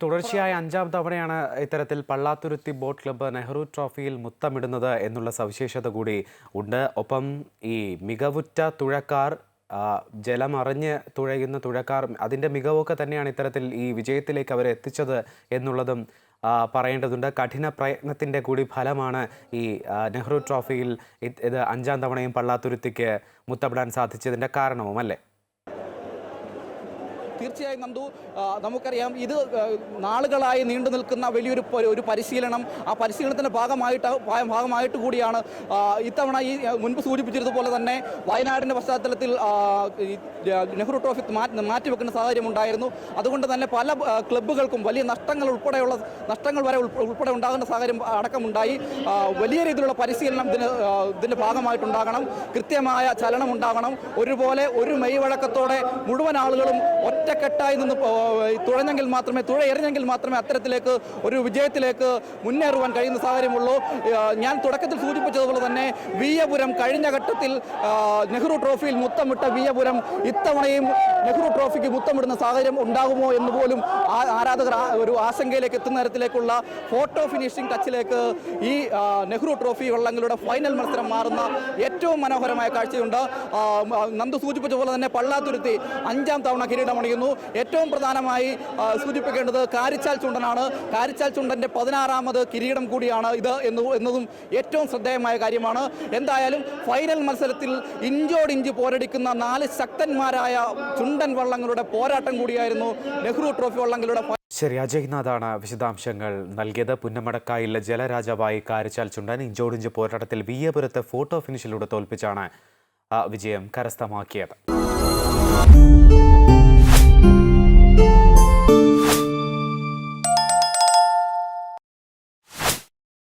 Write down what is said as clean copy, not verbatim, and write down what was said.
തുടർച്ചയായ അഞ്ചാം തവണയാണ് ഇത്തരത്തിൽ പള്ളാത്തുരുത്തി ബോട്ട് ക്ലബ്ബ് നെഹ്റു ട്രോഫിയിൽ മുത്തമിടുന്നത് എന്നുള്ള സവിശേഷത കൂടി ഉണ്ട്. ഒപ്പം ഈ മികവുറ്റ തുഴക്കാർ, ജലമറിഞ്ഞ് തുഴയുന്ന തുഴക്കാർ, അതിൻ്റെ മികവൊക്കെ തന്നെയാണ് ഇത്തരത്തിൽ ഈ വിജയത്തിലേക്ക് അവരെ എത്തിച്ചത് എന്നുള്ളതും പറയേണ്ടതുണ്ട്. കഠിന പ്രയത്നത്തിൻ്റെ കൂടി ഫലമാണ് ഈ നെഹ്റു ട്രോഫിയിൽ ഇത് അഞ്ചാം തവണയും പള്ളാത്തുരുത്തിക്ക് മുത്തമിടാൻ സാധിച്ചതിൻ്റെ കാരണവും, അല്ലേ? തീർച്ചയായും നന്ദു, നമുക്കറിയാം ഇത് നാളുകളായി നീണ്ടു നിൽക്കുന്ന വലിയൊരു പരിശീലനം. ആ പരിശീലനത്തിൻ്റെ ഭാഗമായിട്ട് കൂടിയാണ് ഇത്തവണ ഈ മുൻപ് സൂചിപ്പിച്ചിരുന്നതുപോലെ തന്നെ വയനാടിൻ്റെ പശ്ചാത്തലത്തിൽ നെഹ്റു ട്രോഫി മാറ്റിവെക്കുന്ന സാഹചര്യം ഉണ്ടായിരുന്നു. അതുകൊണ്ട് തന്നെ പല ക്ലബ്ബുകൾക്കും വലിയ നഷ്ടങ്ങൾ വരെ ഉൾപ്പെടെ ഉണ്ടാകുന്ന സാഹചര്യം അടക്കമുണ്ടായി. വലിയ രീതിയിലുള്ള പരിശീലനം ഇതിൻ്റെ ഭാഗമായിട്ടുണ്ടാകണം. കൃത്യമായ ചലനം ഉണ്ടാകണം. ഒരുപോലെ ഒരു മെയ്വഴക്കത്തോടെ മുഴുവൻ ആളുകളും ഒറ്റക്കെട്ടായി നിന്ന് തുഴയെറിഞ്ഞെങ്കിൽ മാത്രമേ അത്തരത്തിലേക്ക് ഒരു വിജയത്തിലേക്ക് മുന്നേറുവാൻ കഴിയുന്ന സാഹചര്യമുള്ളൂ. ഞാൻ തുടക്കത്തിൽ സൂചിപ്പിച്ചതുപോലെ തന്നെ വിയ്യപുരം കഴിഞ്ഞ ഘട്ടത്തിൽ നെഹ്റു ട്രോഫിയിൽ മുത്തമിട്ട വിയ്യപുരം ഇത്തവണയും നെഹ്റു ട്രോഫിക്ക് മുത്തമിടുന്ന സാഹചര്യം ഉണ്ടാകുമോ എന്ന് പോലും ആരാധകർ ഒരു ആശങ്കയിലേക്ക് എത്തുന്ന തരത്തിലേക്കുള്ള ഫോട്ടോ ഫിനിഷിംഗ് ടച്ചിലേക്ക് ഈ നെഹ്റു ട്രോഫി വള്ളങ്ങളുടെ ഫൈനൽ മത്സരം മാറുന്ന ഏറ്റവും മനോഹരമായ കാഴ്ചയുണ്ട്. നന്ദു സൂചിപ്പിച്ച പോലെ തന്നെ പള്ളാത്തുരുത്തി അഞ്ചാം തവണ കിരീടമണിയുന്നു. ഏറ്റവും പ്രധാനമായി സൂചിപ്പിക്കേണ്ടത് കാരിച്ചാൽ ചുണ്ടനാണ്. കാരിച്ചാൽ ചുണ്ടൻ്റെ 16ാമത് കിരീടം കൂടിയാണ് ഇത് എന്നതും ഏറ്റവും ശ്രദ്ധേയമായ കാര്യമാണ്. എന്തായാലും ഫൈനൽ മത്സരത്തിൽ ഇഞ്ചോടിഞ്ച് പോരടിക്കുന്ന 4 ശക്തന്മാരായ ചുണ്ടൻ വള്ളങ്ങളുടെ പോരാട്ടം കൂടിയായിരുന്നു നെഹ്റു ട്രോഫി വള്ളങ്ങളുടെ. ശരി, അജയ്നാഥാണ് വിശദാംശങ്ങൾ നൽകിയത്. പുന്നമടക്കായിലെ ജലരാജാവായി കാരിച്ചാൽ ചുണ്ടൻ ഇഞ്ചോടിഞ്ച് പോരാട്ടത്തിൽ വിയ്യപുരത്തെ ഫോട്ടോ ഫിനിഷിലൂടെ തോൽപ്പിച്ചാണ് വിജയം കരസ്ഥമാക്കിയത്.